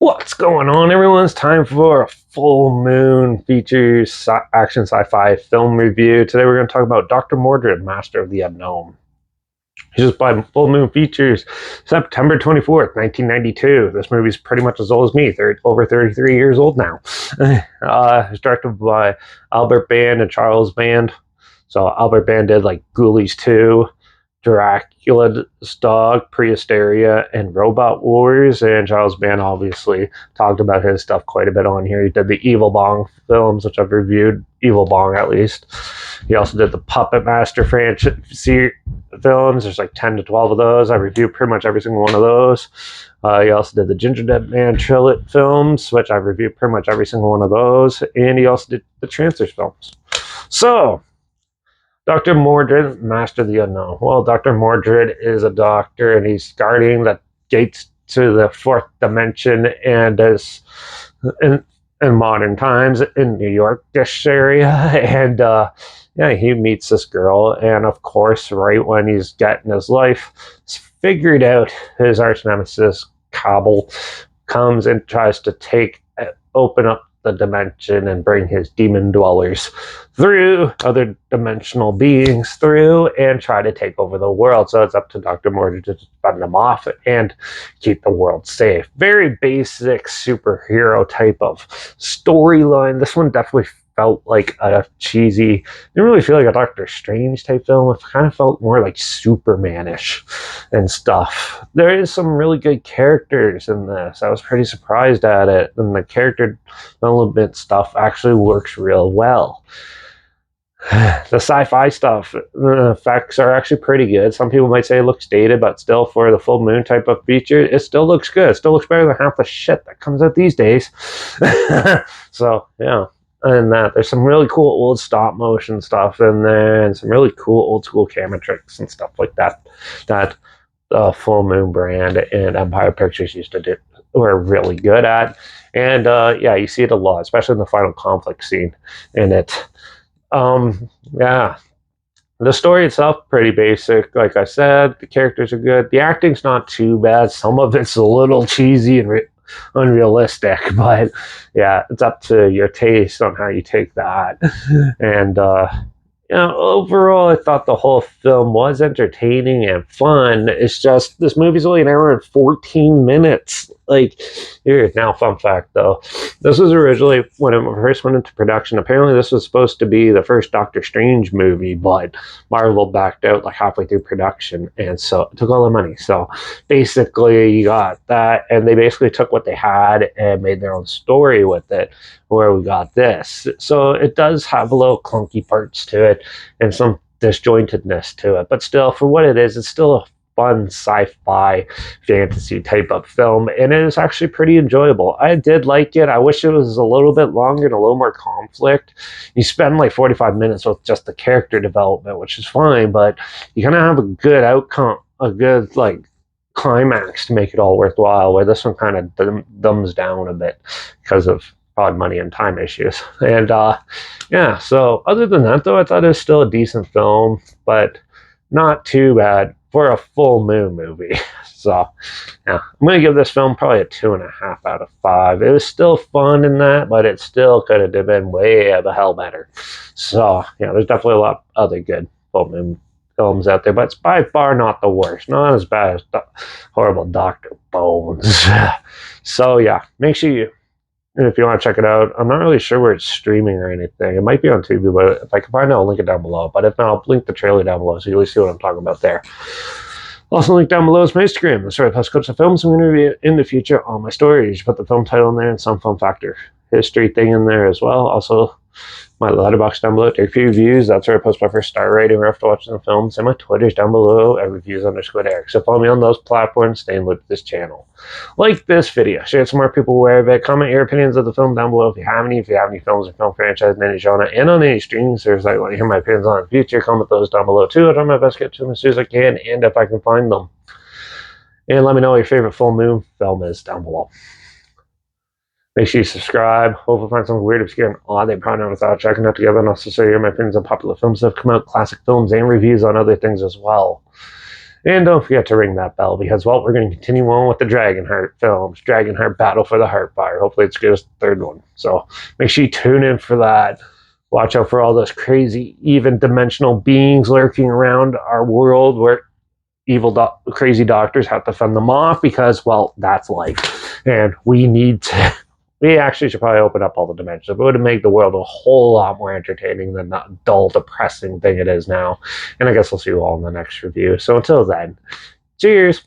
What's going on, everyone? It's time for a full moon features action sci-fi film review. Today we're going to talk about Dr. Mordrid, Master of the Unknown. Just by Full Moon Features, September 24th, 1992. This movie's pretty much as old as me, over 33 years old now. It's directed by Albert Band and Charles Band. So Albert Band did like Ghoulies 2, Dracula's Dog, Prehysteria, and Robot Wars. And Charles Band obviously talked about his stuff quite a bit on here. He did the Evil Bong films, which I've reviewed, Evil Bong at least. He also did the Puppet Master franchise films. There's like 10 to 12 of those. I reviewed pretty much every single one of those. He also did the Ginger Dead Man Trillet films, which I reviewed pretty much every single one of those. And he also did the Trancers films. So, Dr. Mordrid, Master of the Unknown. Well, Dr. Mordrid is a doctor, and he's guarding the gates to the fourth dimension, and is in modern times in New York-ish area. And he meets this girl, and of course, right when he's getting his life figured out, his arch nemesis Cabal comes and tries to open up the dimension and bring his demon dwellers through, other dimensional beings through, and try to take over the world. So it's up to Dr. Mordrid to fend them off and keep the world safe. Very basic superhero type of storyline. This one definitely felt like a cheesy, didn't really feel like a Doctor Strange type film. It kind of felt more like Superman-ish and stuff. There is some really good characters in this. I was pretty surprised at it, and the character development stuff actually works real well. The sci-fi stuff, the effects are actually pretty good. Some people might say it looks dated, but still, for the full moon type of feature, it still looks good. It still looks better than half the shit that comes out these days. So, yeah. And there's some really cool old stop motion stuff in there, and some really cool old school camera tricks and stuff like that Full Moon brand and Empire Pictures used to do, were really good at. And you see it a lot, especially in the final conflict scene in it. The story itself, pretty basic. Like I said, the characters are good. The acting's not too bad. Some of it's a little cheesy and unrealistic, but yeah, it's up to your taste on how you take that. And overall, I thought the whole film was entertaining and fun. It's just, this movie's only an hour and 14 minutes. Like, here, now, fun fact though. This was originally, when it first went into production, apparently this was supposed to be the first Doctor Strange movie, but Marvel backed out like halfway through production, and so it took all the money. So basically, you got that, and they basically took what they had and made their own story with it, where we got this. So it does have a little clunky parts to it and some disjointedness to it, but still, for what it is, it's still a fun sci-fi fantasy type of film, and it is actually pretty enjoyable. I did like it. I wish it was a little bit longer and a little more conflict. You spend like 45 minutes with just the character development, which is fine, but you kind of have a good outcome, a good like climax to make it all worthwhile, where this one kind of dumbs down a bit because of probably money and time issues. And so other than that though, I thought it was still a decent film, but not too bad for a full moon movie. So yeah, I'm going to give this film probably a 2.5 out of 5. It was still fun in that, but it still could have been way the hell better. So yeah, there's definitely a lot of other good full moon films out there, but it's by far not the worst. Not as bad as horrible Dr. Bones. So yeah, make sure if you want to check it out, I'm not really sure where it's streaming or anything. It might be on TV, but if I can find it, I'll link it down below. But if not, I'll link the trailer down below so you'll see what I'm talking about there. Also, link down below is my Instagram. The story plus clips of films I'm going to review in the future on my stories. Put the film title in there and some fun factor history thing in there as well. Also, my Letterbox down below. Take a few reviews. That's where I post my first star rating after watching the films. And my Twitter's down below at reviews_Eric. So follow me on those platforms. Stay in loop with this channel. Like this video. Share it so more people aware of it. Comment your opinions of the film down below if you have any. If you have any films or film franchise in any genre and on any streaming service I want to hear my opinions on in the future, comment those down below too. I'll try my best to get to them as soon as I can and if I can find them. And let me know what your favorite full moon film is down below. Make sure you subscribe. Hopefully find something weird, obscure, and odd they probably never thought of checking out together, and also share my opinions on popular films that have come out, classic films, and reviews on other things as well. And don't forget to ring that bell because, well, we're going to continue on with the Dragonheart films, Dragonheart Battle for the Heartfire. Hopefully it's good as the third one. So make sure you tune in for that. Watch out for all those crazy, even dimensional beings lurking around our world where crazy doctors have to fend them off because, well, that's life. And we actually should probably open up all the dimensions. It would make the world a whole lot more entertaining than that dull, depressing thing it is now. And I guess we'll see you all in the next review. So until then, cheers.